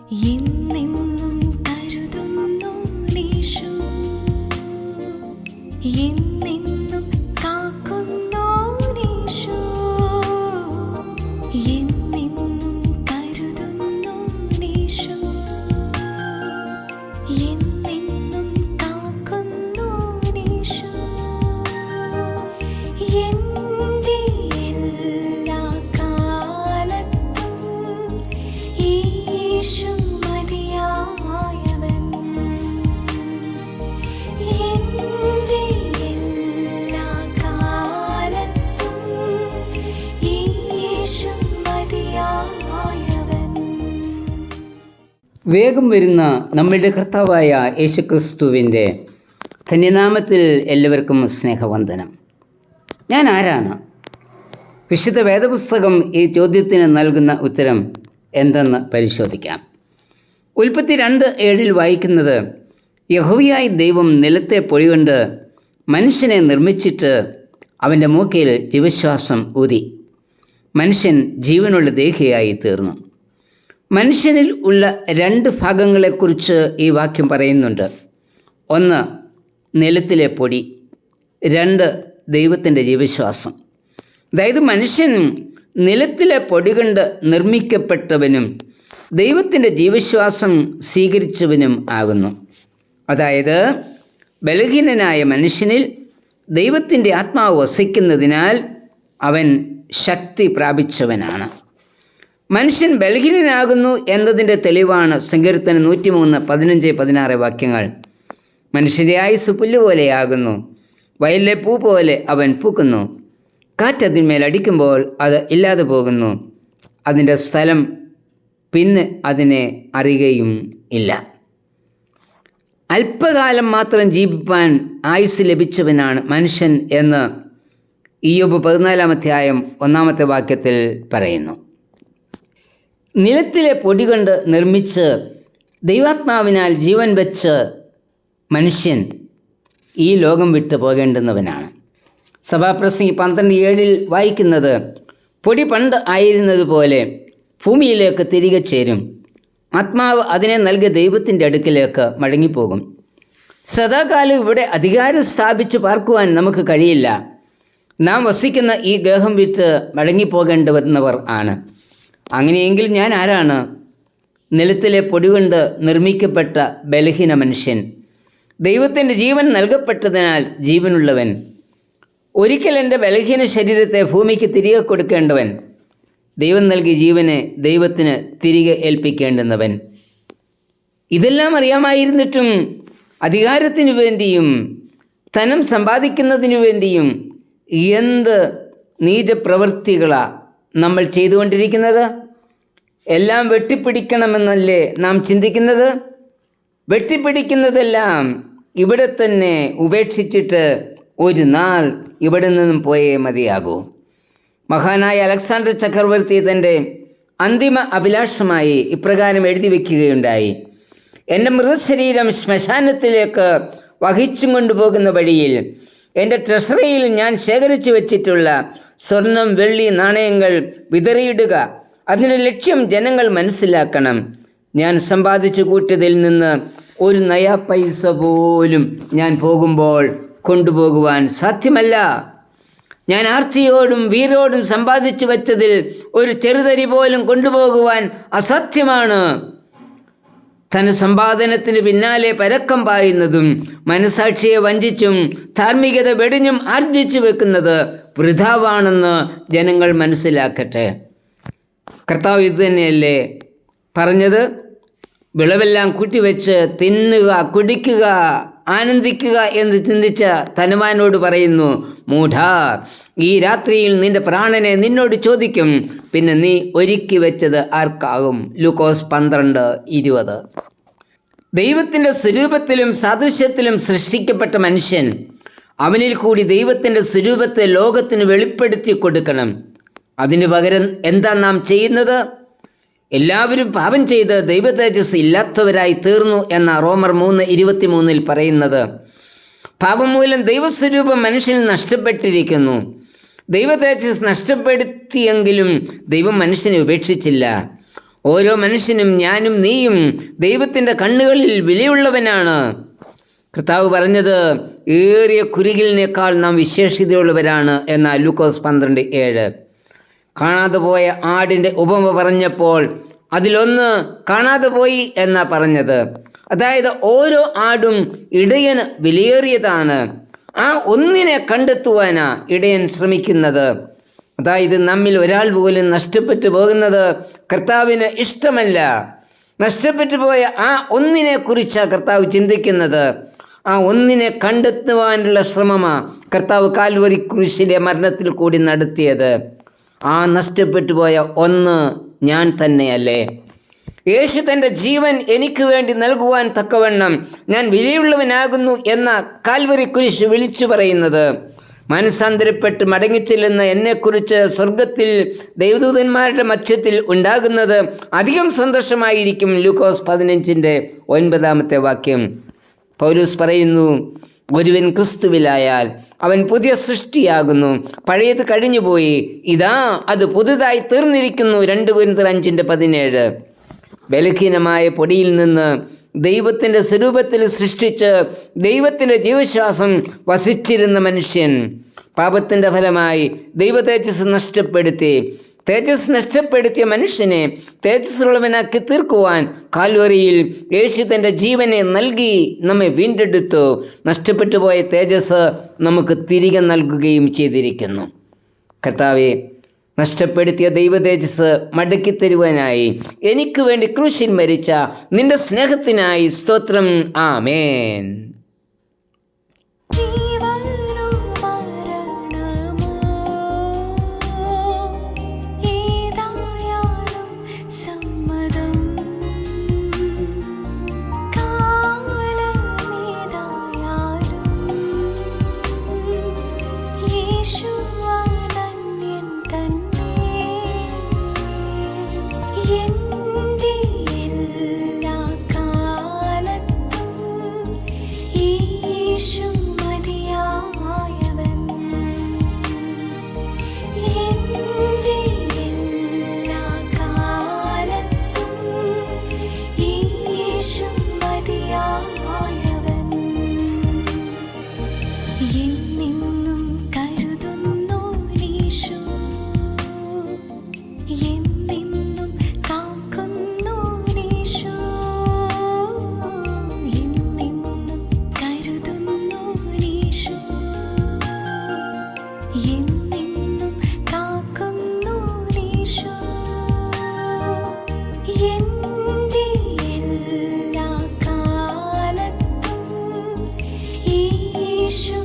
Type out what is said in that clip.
എന്നെന്നും കരുതുന്നു നീശോ, എന്നെന്നും കാക്കുന്നു നീശോ, എന്നെന്നും കരുതുന്നു നീശോ, എന്നെന്നും കാക്കുന്നു നീശോ. എൻ്റെ എല്ലാ കാലത്തും യേശു മതിയായവൻ. എൻ്റെ എല്ലാ കാലത്തും യേശു മതിയായവൻ. വേഗം വരുന്ന നമ്മളുടെ കർത്താവായ യേശുക്രിസ്തുവിൻ്റെ ധന്യനാമത്തിൽ എല്ലാവർക്കും സ്നേഹവന്ദനം. ഞാൻ ആരാണ്? വിശുദ്ധ വേദപുസ്തകം ഈ ചോദ്യത്തിന് നൽകുന്ന ഉത്തരം എന്തെന്ന് പരിശോധിക്കാം. ഉൽപ്പത്തി 2:7 വായിക്കുന്നത്, യഹോവയായ ദൈവം നിലത്തെ പൊടികൊണ്ട് മനുഷ്യനെ നിർമ്മിച്ചിട്ട് അവൻ്റെ മൂക്കയിൽ ജീവശ്വാസം ഊതി. മനുഷ്യൻ ജീവനുള്ള ദേഹിയായി തീർന്നു. മനുഷ്യനിൽ ഉള്ള 2 ഭാഗങ്ങളെക്കുറിച്ച് ഈ വാക്യം പറയുന്നുണ്ട്. 1 നിലത്തിലെ പൊടി, 2 ദൈവത്തിൻ്റെ ജീവശ്വാസം. അതായത് മനുഷ്യൻ നിലത്തിലെ പൊടി കൊണ്ട് നിർമ്മിക്കപ്പെട്ടവനും ദൈവത്തിൻ്റെ ജീവശ്വാസം സ്വീകരിച്ചവനും ആകുന്നു. അതായത് ബലഹീനനായ മനുഷ്യനിൽ ദൈവത്തിൻ്റെ ആത്മാവ് വസിക്കുന്നതിനാൽ അവൻ ശക്തി പ്രാപിച്ചവനാണ്. മനുഷ്യൻ ബലഹീനനാകുന്നു എന്നതിൻ്റെ തെളിവാണ് സങ്കീർത്തനം 103, 15, 16 വാക്യങ്ങൾ. മനുഷ്യൻ്റെ ആയുസ് പുല്ലുപോലെയാകുന്നു, വയലിലെ പൂ പോലെ അവൻ പൂക്കുന്നു. കാറ്റതിന്മേൽ അടിക്കുമ്പോൾ അത് ഇല്ലാതെ പോകുന്നു, അതിൻ്റെ സ്ഥലം പിന്നെ അതിനെ അറിയുകയും ഇല്ല. അല്പകാലം മാത്രം ജീവിപ്പാൻ ആയുസ് ലഭിച്ചവനാണ് മനുഷ്യൻ എന്ന് ഇയ്യോബ് 14 1 വാക്യത്തിൽ പറയുന്നു. നിലത്തിലെ പൊടി കൊണ്ട് നിർമ്മിച്ച് ദൈവാത്മാവിനാൽ ജീവൻ വെച്ച് മനുഷ്യൻ ഈ ലോകം വിട്ടു പോകേണ്ടുന്നവനാണ്. സഭാപ്രസംഗി 12:7 വായിക്കുന്നത്, പൊടി പണ്ട് ആയിരുന്നതുപോലെ ഭൂമിയിലേക്ക് തിരികെ ചേരും, ആത്മാവ് അതിനെ നൽകിയ ദൈവത്തിൻ്റെ അടുക്കിലേക്ക് മടങ്ങിപ്പോകും. സദാകാലം ഇവിടെ അധികാരം സ്ഥാപിച്ച് പാർക്കുവാൻ നമുക്ക് കഴിയില്ല. നാം വസിക്കുന്ന ഈ ഗേഹം വിറ്റ് മടങ്ങിപ്പോകേണ്ടവർ ആണ്. അങ്ങനെയെങ്കിൽ ഞാൻ ആരാണ്? നിലത്തിലെ പൊടി കൊണ്ട് നിർമ്മിക്കപ്പെട്ട ബലഹീന മനുഷ്യൻ, ദൈവത്തിൻ്റെ ജീവൻ നൽകപ്പെട്ടതിനാൽ ജീവനുള്ളവൻ. ഒരിക്കൽ എൻ്റെ ബലഹീന ശരീരത്തെ ഭൂമിക്ക് തിരികെ കൊടുക്കേണ്ടവൻ, ദൈവം നൽകിയ ജീവനെ ദൈവത്തിന് തിരികെ ഏൽപ്പിക്കേണ്ടുന്നവൻ. ഇതെല്ലാം അറിയാമായിരുന്നിട്ടും അധികാരത്തിനു വേണ്ടിയും ധനം സമ്പാദിക്കുന്നതിനു വേണ്ടിയും എന്ത് നീചപ്രവൃത്തികളാണ് നമ്മൾ ചെയ്തുകൊണ്ടിരിക്കുന്നത്? എല്ലാം വെട്ടിപ്പിടിക്കണമെന്നല്ലേ നാം ചിന്തിക്കുന്നത്? വെട്ടിപ്പിടിക്കുന്നതെല്ലാം ഇവിടെ തന്നെ ഉപേക്ഷിച്ചിട്ട് ഒരു നാൾ ഇവിടെ നിന്നും പോയേ മതിയാകൂ. മഹാനായ അലക്സാണ്ടർ ചക്രവർത്തി തൻ്റെ അന്തിമ അഭിലാഷമായി ഇപ്രകാരം എഴുതി വയ്ക്കുകയുണ്ടായി, എൻ്റെ മൃതശരീരം ശ്മശാനത്തിലേക്ക് വഹിച്ചും കൊണ്ടുപോകുന്ന വഴിയിൽ എൻ്റെ ട്രഷറിയിൽ ഞാൻ ശേഖരിച്ചു വച്ചിട്ടുള്ള സ്വർണം, വെള്ളി, നാണയങ്ങൾ വിതറിയിടുക. അതിൻ്റെ ലക്ഷ്യം ജനങ്ങൾ മനസ്സിലാക്കണം. ഞാൻ സമ്പാദിച്ചു കൂട്ടിയതിൽ നിന്ന് ഒരു നയാ പൈസ പോലും ഞാൻ പോകുമ്പോൾ കൊണ്ടുപോകുവാൻ സാധ്യമല്ല. ഞാൻ ആർത്തിയോടും വീരോടും സമ്പാദിച്ചു വച്ചതിൽ ഒരു ചെറുതരി പോലും കൊണ്ടുപോകുവാൻ അസാധ്യമാണ്. ധനസമ്പാദനത്തിന് പിന്നാലെ പരക്കം പായുന്നതും മനസാക്ഷിയെ വഞ്ചിച്ചും ധാർമ്മികത വെടിഞ്ഞും ആർജിച്ചു വെക്കുന്നത് വൃഥാവാണെന്ന് ജനങ്ങൾ മനസ്സിലാക്കട്ടെ. കർത്താവ് ഇത് തന്നെയല്ലേ പറഞ്ഞത്? വിളവെല്ലാം കൂട്ടിവെച്ച് തിന്നുക, കുടിക്കുക, ആനന്ദിക്കുക എന്ന് ചിന്തിച്ച ധനവാനോട് പറയുന്നു, മൂഢാ, ഈ രാത്രിയിൽ നിന്റെ പ്രാണനെ നിന്നോട് ചോദിക്കും, പിന്നെ നീ ഒരുക്കി വെച്ചത് ആർക്കാകും? ലൂക്കോസ് 12:20. ദൈവത്തിൻ്റെ സ്വരൂപത്തിലും സാദൃശ്യത്തിലും സൃഷ്ടിക്കപ്പെട്ട മനുഷ്യൻ അവനിൽ കൂടി ദൈവത്തിൻ്റെ സ്വരൂപത്തെ ലോകത്തിന് വെളിപ്പെടുത്തി കൊടുക്കണം. അതിനു പകരം എന്താ നാം ചെയ്യുന്നത്? എല്ലാവരും പാപം ചെയ്ത് ദൈവ തേജസ് ഇല്ലാത്തവരായി തീർന്നു എന്ന റോമർ 3:23 പറയുന്നത്. പാപം മൂലം ദൈവസ്വരൂപം മനുഷ്യന് നഷ്ടപ്പെട്ടിരിക്കുന്നു. ദൈവ തേജസ് നഷ്ടപ്പെടുത്തിയെങ്കിലും ദൈവം മനുഷ്യനെ ഉപേക്ഷിച്ചില്ല. ഓരോ മനുഷ്യനും ഞാനും നീയും ദൈവത്തിൻ്റെ കണ്ണുകളിൽ വിലയുള്ളവനാണ്. കർത്താവ് പറഞ്ഞത് ഏറിയ കുരുകിലിനേക്കാൾ നാം വിശേഷിതയുള്ളവരാണ് എന്ന ലൂക്കോസ് 12:7. കാണാതെ പോയ ആടിൻ്റെ ഉപമ പറഞ്ഞപ്പോൾ അതിലൊന്ന് കാണാതെ പോയി എന്നാ പറഞ്ഞത്. അതായത് ഓരോ ആടും ഇടയന് വിലയേറിയതാണ്. ആ ഒന്നിനെ കണ്ടെത്തുവാനാ ഇടയൻ ശ്രമിക്കുന്നത്. അതായത് നമ്മിൽ ഒരാൾ പോലും നഷ്ടപ്പെട്ടു പോകുന്നത് കർത്താവിന് ഇഷ്ടമല്ല. നഷ്ടപ്പെട്ടു പോയ ആ ഒന്നിനെ കുറിച്ചാണ് കർത്താവ് ചിന്തിക്കുന്നത്. ആ ഒന്നിനെ കണ്ടെത്തുവാനുള്ള ശ്രമമാണ് കർത്താവ് കാൽവരി ക്രൂശിലെ മരണത്തിൽ കൂടി നടത്തിയത്. ആ നഷ്ടപ്പെട്ടു പോയ ഒന്ന് ഞാൻ തന്നെയല്ലേ? യേശു തൻ്റെ ജീവൻ എനിക്ക് വേണ്ടി നൽകുവാൻ തക്കവണ്ണം ഞാൻ വിലയുള്ളവനാകുന്നു എന്ന കാൽവരി കുരിശ് വിളിച്ചു പറയുന്നത്. മനസ്സാന്തരപ്പെട്ട് മടങ്ങിച്ചെല്ലുന്ന എന്നെക്കുറിച്ച് സ്വർഗത്തിൽ ദൈവദൂതന്മാരുടെ മധ്യത്തിൽ ഉണ്ടാകുന്നത് അധികം സന്തോഷമായിരിക്കും. ലൂക്കോസ് 15:9 വാക്യം. പൗലോസ് പറയുന്നു, ഒരുവൻ ക്രിസ്തുവിലായാൽ അവൻ പുതിയ സൃഷ്ടിയാകുന്നു, പഴയത് കഴിഞ്ഞുപോയി, ഇതാ അത് പുതുതായി തീർന്നിരിക്കുന്നു. 2 കൊരിന്ത്യർ 5:17. ബലഹീനമായ പൊടിയിൽ നിന്ന് ദൈവത്തിൻ്റെ സ്വരൂപത്തിൽ സൃഷ്ടിച്ച് ദൈവത്തിൻ്റെ ജീവശ്വാസം വസിച്ചിരുന്ന മനുഷ്യൻ പാപത്തിൻ്റെ ഫലമായി ദൈവ തേജസ് നഷ്ടപ്പെടുത്തിയ മനുഷ്യനെ തേജസ്സുള്ളവനാക്കി തീർക്കുവാൻ കാൽവരിയിൽ യേശു തൻ്റെ ജീവനെ നൽകി നമ്മെ വീണ്ടെടുത്തു. നഷ്ടപ്പെട്ടു പോയ തേജസ് നമുക്ക് തിരികെ നൽകുകയും ചെയ്തിരിക്കുന്നു. കർത്താവേ, നഷ്ടപ്പെടുത്തിയ ദൈവ തേജസ് മടക്കി തരുവാനായി എനിക്ക് വേണ്ടി ക്രൂശിൽ മരിച്ച നിന്റെ സ്നേഹത്തിനായി സ്തോത്രം. ആമേൻ. ജീവനോ മരണമോ ഏതായാലും സമ്മതം, കാലമേതായാലും യേശു അനന്യൻ തന്നെ. എൻ്റെ എല്ലാ കാലത്തും യേശു മതിയായവൻ. എൻ്റെ എല്ലാ കാലത്തും യേശു മതിയായവൻ. എന്നെന്നും കരുതുന്നോനീശു, എന്നെന്നും കാക്കുന്നോനീശു, എന്നെന്നും കരുതുന്നോനീശു, എന്നെന്നും കാക്കുന്നോനീശു. എൻ്റെ എല്ലാ കാലത്തും യേശു